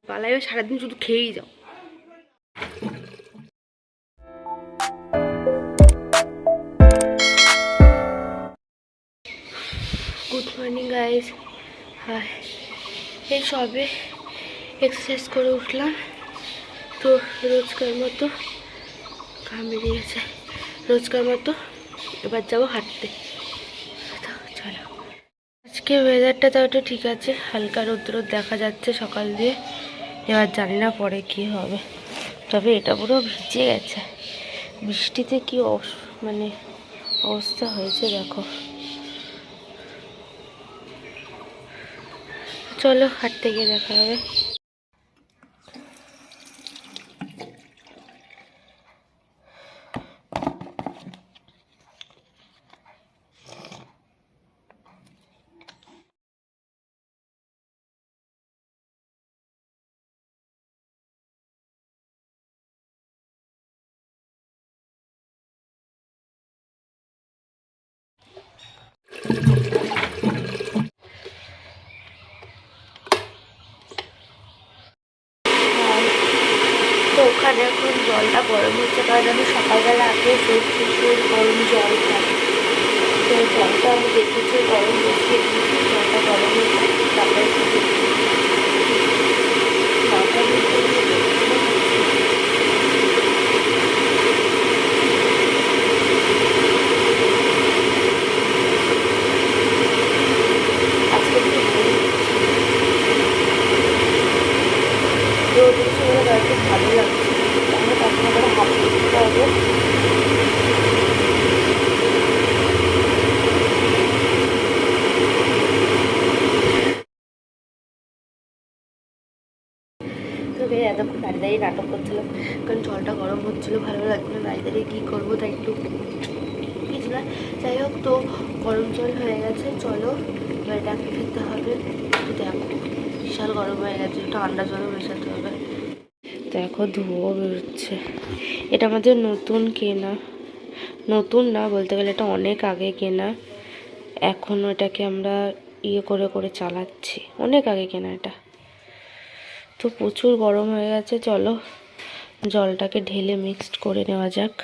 পালাইও সারাদিন শুধু খেয়েই যাও। Good morning guys. হাই, এই সবে এক্সারসাইজ করে উঠলাম। তো রোজকার মতো ঘাম বেরিয়েছে, রোজকার মতো এবার যাবো হাঁটতে। তো চলো, আজকে ওয়েদারটা তাও একটু ঠিক আছে, হালকা রোদ দেখা যাচ্ছে সকাল দিয়ে। এবার জানি না পরে কি হবে, তবে এটা পুরো ভিজে গেছে বৃষ্টিতে। কি মানে অবস্থা হয়েছে দেখো। চলো হাঁটতে গিয়ে দেখা হবে। তো ওখানে এখন জলটা গরম হচ্ছে, কারণ আমি সকালবেলা আগে প্রচুর গরম জল খাই। তো জলটা আমি দেখেছি গরম বসিয়ে দিয়েছি, জলটা গরম হচ্ছে। তারপরে আজকে রোদের সময় খুব ভালো লাগছে। তাহলে তখন আবার হাত দিতে হবে। তোকে এতক্ষণ দাঁড়িয়ে দাঁড়িয়ে নাটক করছিলাম, কারণ জলটা গরম হচ্ছিলো, ভালো লাগছিলো। দাঁড়িয়ে দাঁড়িয়ে কী করবো, তাই একটু কিছু না। যাই হোক, তো গরম জল হয়ে গেছে, চলো এবার এটাকে খেতে হবে। দেখো বিশাল গরম হয়ে গেছে, ঠান্ডা জলও মেশাতে হবে। দেখো ধোঁয়া বেরোচ্ছে। এটা আমাদের নতুন কেনা, নতুন না বলতে গেলে এটা অনেক আগে কেনা। এখনও এটাকে আমরা ইয়ে করে করে চালাচ্ছি, অনেক আগে কেনা এটা। তো প্রচুর গরম হয়ে গেছে, চলো জলটাকে ঢেলে মিক্সড করে নেওয়া যাক।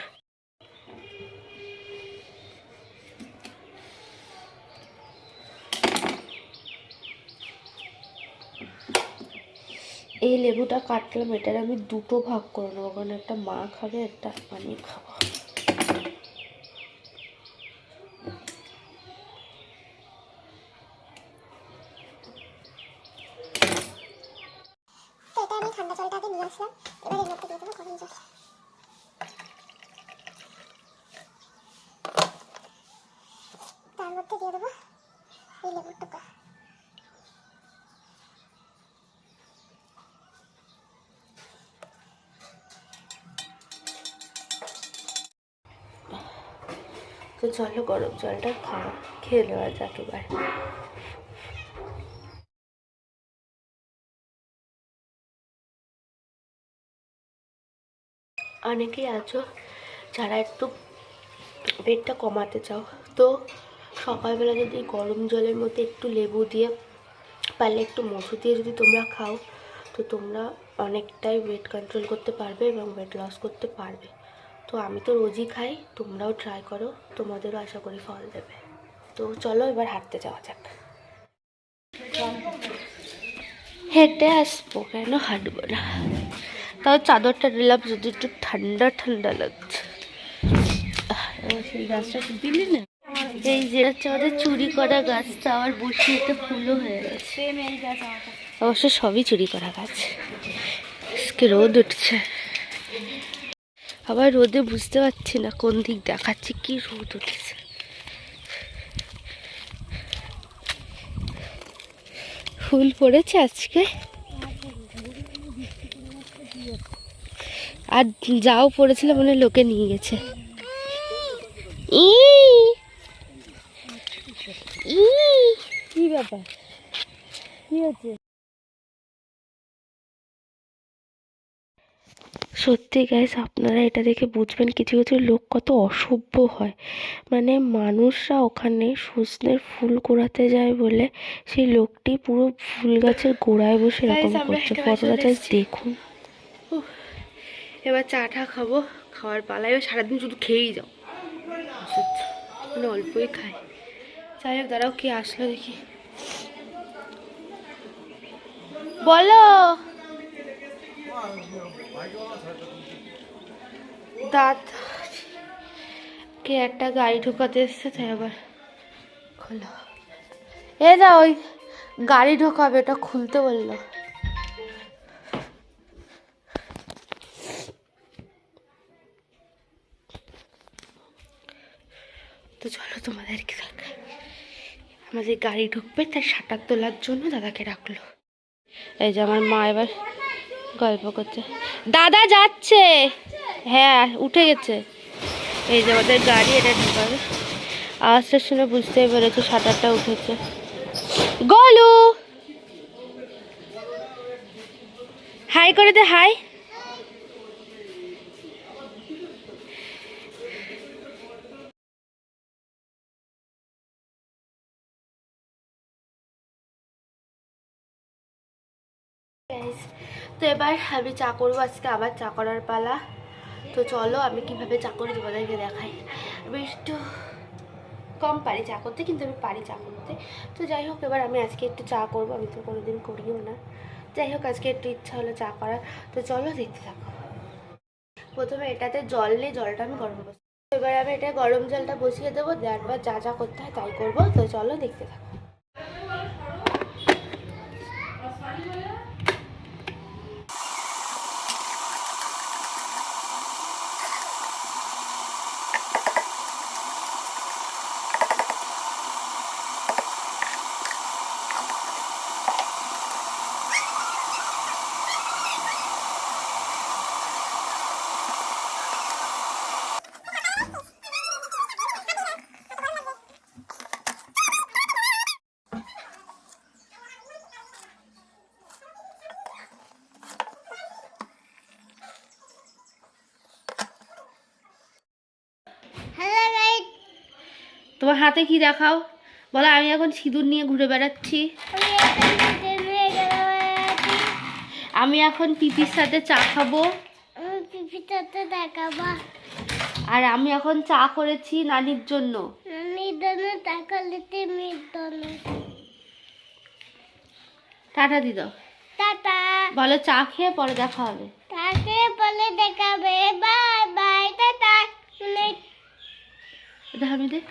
এই লেবুটা কাটলাম, এটার আমি দুটো ভাগ করে নেবো, কারণ একটা মা খাবে, একটা আমি খাবো। এটা আমি ঠান্ডা জলটাকে নিয়ে আসলাম, এবার এর মধ্যে দিয়ে দেবো গরম জল। তার মধ্যে দিয়ে দেবো এই লেবুর টুকরা। তো চলো গরম জলটা খেয়ে নেওয়া যাক এবার। অনেকেই আছো যারা একটু পেটটা কমাতে চাও, তো সকালবেলা যদি গরম জলের মধ্যে একটু লেবু দিয়ে, পারলে একটু মধু দিয়ে যদি তোমরা খাও, তো তোমরা অনেকটাই ওয়েট কন্ট্রোল করতে পারবে এবং ওয়েট লস করতে পারবে। তো আমি তো রোজই খাই, তোমরাও ট্রাই করো, তোমাদেরও আশা করি ফল দেবে। তো চলো এবার হাঁটতে যাওয়া যাক। হেঁটে আসবো, কেন হাঁটবো না। তাও চাদরটা নিলাম যদি একটু ঠান্ডা ঠান্ডা লাগছে। সেই গাছটা দিলি না, এই যে আমাদের চুরি করা গাছটা আবার বসিয়েতে ফুলও হয়ে গেছে। অবশ্য সবই চুরি করা গাছ। আজকে রোদ উঠছে, আবার রোদে বুঝতে পারছি না কোন দিক দেখাচ্ছে, কি রোদ উঠেছে। ফুল পড়েছে আজকে, আর যাও পড়েছিল মনে লোকে নিয়ে গেছে। কি ব্যাপার, কি হচ্ছে? সত্যি গাইস, আপনারা এটা দেখে বুঝবেন কিছু কিছু লোক কত অসভ্য হয়। মানে মানুষরা ওখানে সজনের ফুল কুড়াতে যায় বলে সেই লোকটি পুরো ফুল গাছের গোড়ায় বসে এরকম করছে। ফটোটা জাস্ট দেখুন। এবার চাটা খাবো, খাওয়ার পালায় সারাদিন শুধু খেয়েই যাও, মানে অল্পই খাই। যাই হোক, দাঁড়াও কে আসলো দেখি। বলো। দাঁত কে একটা গাড়ি ঢোকাতে এসছে, তাই আবার খোলো। এ যা, ওই গাড়ি ঢোকাবে, এটা খুলতে বললো। তো চলো তোমাদেরকে দেখাই। আমাদের গাড়ি ঢুকবে, তাই শাটার তোলার জন্য দাদাকে ডাকলো। এই যে আমার মা এবার গল্প করছে। দাদা যাচ্ছে, হ্যাঁ উঠে গেছে। এই যে আমাদের গাড়ি, এটা ঢুকাবে। আওয়াজটা শুনে বুঝতেই পেরেছি শাটারটা উঠেছে। গলু, হাই করে দে, হাই। তো এবার আমি চা করবো, আজকে আবার চা করার পালা। তো চলো আমি কিভাবে চা করি তোমাদেরকে দেখাই। আমি একটু কম পারি চা করতে, কিন্তু আমি পারি চা করতে। তো যাই হোক, এবার আমি আজকে একটু চা করবো, আমি তো কোনোদিন করিও না। যাই হোক, আজকে একটু ইচ্ছা হলো চা করার। তো চলো দেখতে থাকো। প্রথমে এটাতে জল নিয়ে জলটা আমি গরম বসি। এবার আমি এটা গরম জলটা বসিয়ে দেবো, দেওয়ার পর যা যা করতে হয় তাই করবো। তো চলো দেখতে থাকো। হ্যালো গাইস, তোমার হাতে কি দেখাও বলো। আমি এখন সিঁদুর নিয়ে ঘুরে বেড়াচ্ছি। আমি এখন পিপির সাথে চা খাবো। পিপিটাতে দেখাবা। আর আমি এখন চা করেছি নানির জন্য। নিদনে দেখালিতে নিদনে। Tata দিদ, tata. বলো চা খেয়ে পরে দেখা হবে। তাকে বলে দেখাবে। Bye bye, tata. এটা আমি দেখ।